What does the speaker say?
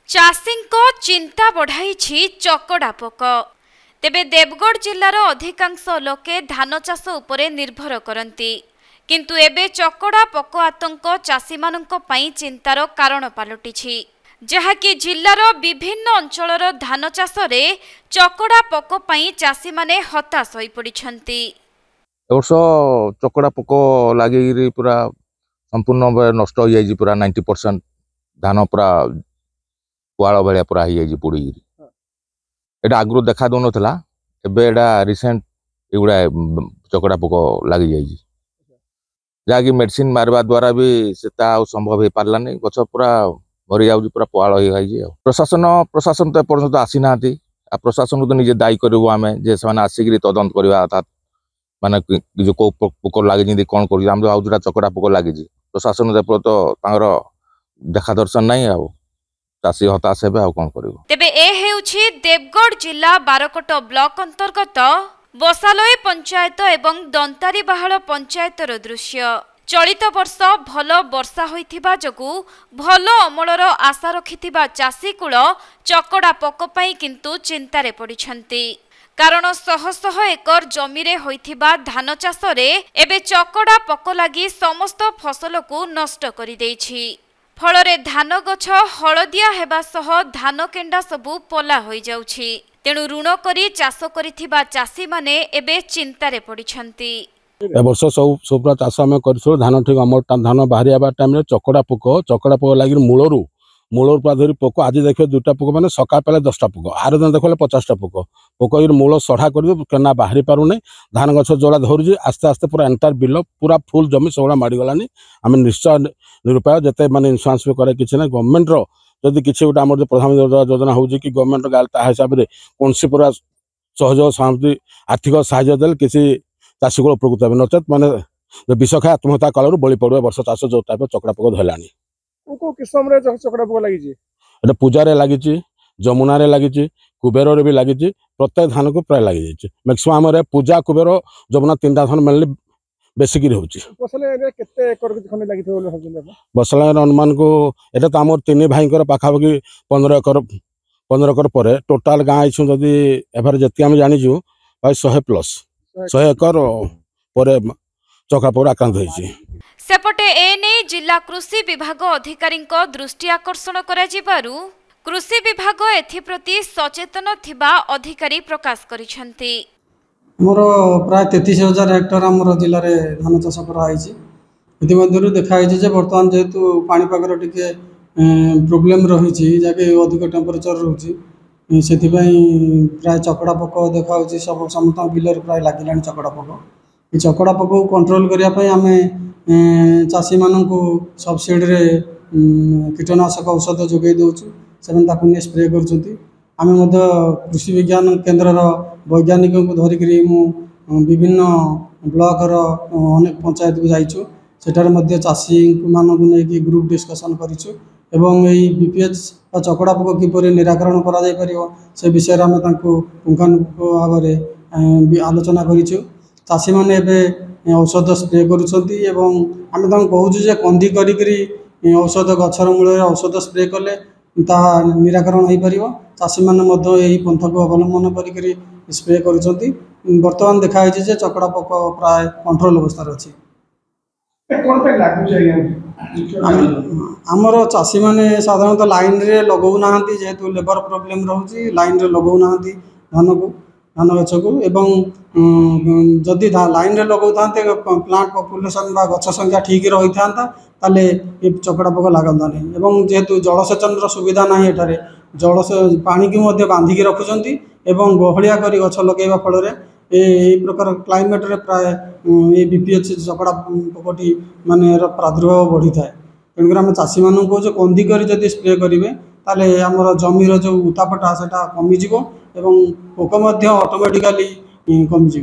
चाषींको चिंता बढ़ाई चकड़ा पोक। तेबे देवगढ़ जिल्लार अधिकांश लोके धान चाष उपरे निर्भर करती, किंतु एबे चकड़ा पोक आतंक चाषी मानंको पई चिंतार कारण पलटिछि, जहाँकि जिल्लार विभिन्न अंचलर धान चाष रे चकड़ा पोक पई चाषी माने हताश होई पड़िछंती। वर्ष चकड़ा पोक लगी पूरा संपूर्ण नष्ट हो जाए, पूरा 90% धान पूरा पुआल भाया पूरा हो पोड़ी। एटा आगु देखा दौन था, रिसेंट एगुड़ा चकड़ा पोक लगी जाए, जहाँकि मेडिसिन मारवा द्वारा भी सेटा संभव हो पारानी। गछ पूरा मरी जा पूरा पुआल हो। प्रशासन तो एपर्यंत आसी ना, प्रशासन को तो निजे दायी करूँ आम जे से आसिक तदंत करवा, अर्थात माने जो को पोक लगी कौन कर चकड़ा पोक लगी, प्रशासन तो देखा दर्शन नहीं। चाषी हताश हे कौन कर। तेबे ए हेउछि देवगढ़ जिला बारकोट ब्लॉक अंतर्गत बसालोई पंचायत एवं दंतारी बाहाल पंचायतर दृश्य। चलित वर्ष भल वर्षा होइथिबा जगु भल अमलर आशा रखिथिबा चाषी कूल चकड़ा पोक पई किंतु चिंतारे पड़िछंती, कारण शह शह एकर जमीरे होइथिबा धान चाष रे एबे चकड़ा पोक लागी समस्त फसल को नष्ट करि दैछि। फलरे धान गछ हलदिया हेबा सह धान केंडा सबु पला होई जाउछि। तेणु ऋण करी चाष करिथिबा चाषी माने एबे चिंतारे पड़िछंती। ए वर्ष सब चाष आम कर धान ठीक अमर धान बाहर टाइम चकड़ा पोक लगी मूलरू पूरा धरी पोक। आज देखिए 2टा पोक मैंने सका पे 10टा पोक, आर दिन देख 50टा पोक मूल सढ़ा कर केना बाहरी पारूनी। धान गछ जोड़ा धरुची आस्ते आस्ते पूरा एंटायर बिल पूरा फुल जमी सब मारिगलानी। आम निश्चय निरुपाय जिते मैंने इन्ସୁରାନ୍ସ भी करे किसी ना गवर्नमेंट जदि किसी गोटे आम प्रधानमंत्री योजना हो गवर्नमेंट गाँव हिसाब से कौन पूरा सहयोग सामग्री आर्थिक साहाय्य देले किसी चाषी को उपकृत हे, नचेत मैंने विष खाई आत्महत्या काल बलि पड़े वर्ष चाष जो टाइप चकड़ा पोक धरलानी। चकड़ा पोक लगी पूजा लगी, जमुना लगी, कुबेर भी लगी, प्रत्येक धान को प्राय लगी जाए। मैक्सिमम पूजा कुबेर जमुना 3टा धान मेनली बेसिक बसला अनुमान को एटा तो आम 3 भाई पाखापाखि 15 एकर पर टोटाल गाँ जदि एवरेज जी जानीचु 100+ एकर पर चकड़ा पोक आक्रांत होइछि। सेपटे एने जिला कृषि विभाग अधिकारी दृष्टि आकर्षण कराजिबारु कृषि विभाग एथिप्रति सचेतन थिबा अधिकारी प्रकाश करिसंती। मोर प्राय 33,000 हेक्टर आमर जिले में धान चाष कर देखा बर्तमान जेहेतु पाणीपागर टिके प्रोब्लेम रही जहाँकि अधिक टेम्परेचर रोचे से प्राय चकड़ा पोक देखा सब समस्त बिलर प्राय लगे चकड़ा पोक। ये चकड़ा पोक को कंट्रोल करने आम चाषी मानक सब्सिडी कीटनाशक औषध जोगे दौचु, से स्प्रे कर। आम कृषि विज्ञान केन्द्र वैज्ञानिक को धरिक विभिन्न ब्लॉकर अनेक पंचायत को जाइछु, सेठार चाषी मानक नहीं ग्रुप डिस्कसन करिछु एवं यही बीपीएच चकड़ा पोक किपरि निराकरण करा जाय परियो से विषय आम पुंखानुपुंख भाव में आलोचना करिछु। चाषी माने एबे औषध स्प्रे करुछंती एवं आम कहूँ कंदी करी औषध गछर मूल औषध स्प्रे कले ता निराकरण हो पार। चाषी मैंने यही पंथा को अवलंबन करी स्प्रे करुछंती। वर्तमान देखाई चकड़ा पोक प्राय कंट्रोल अवस्था अच्छी। आमर चाषी मैंने साधारणतः लाइन रे लगौ ना, जेहेतु लेबर प्रोब्लेम रोचे लाइन रे लगौ ना धान गछ को एवं जदि लाइन रे लगौ था प्लांट पॉपुलेशन बा गछ संख्या ठीक रही था ताले ये चकड़ा पोक लागंता नहीं। एवं जेहेतु जलसेचन सुविधा ना एठारे जल पानी की बांधिकी रखुंट एवं गहलिया कर गछ लगेवा फल प्रकार क्लाइमेट रे प्राय ये बीपीएच चकड़ा पोकटी माने प्रादुर्भाव बढ़ी थाए। तेणुक आम चाषी मान कहे कंदी कर स्प्रे करेंगे ताले आमर जमीर जो उतापटा से कमिज एवं पोक ऑटोमेटिकली कमिज।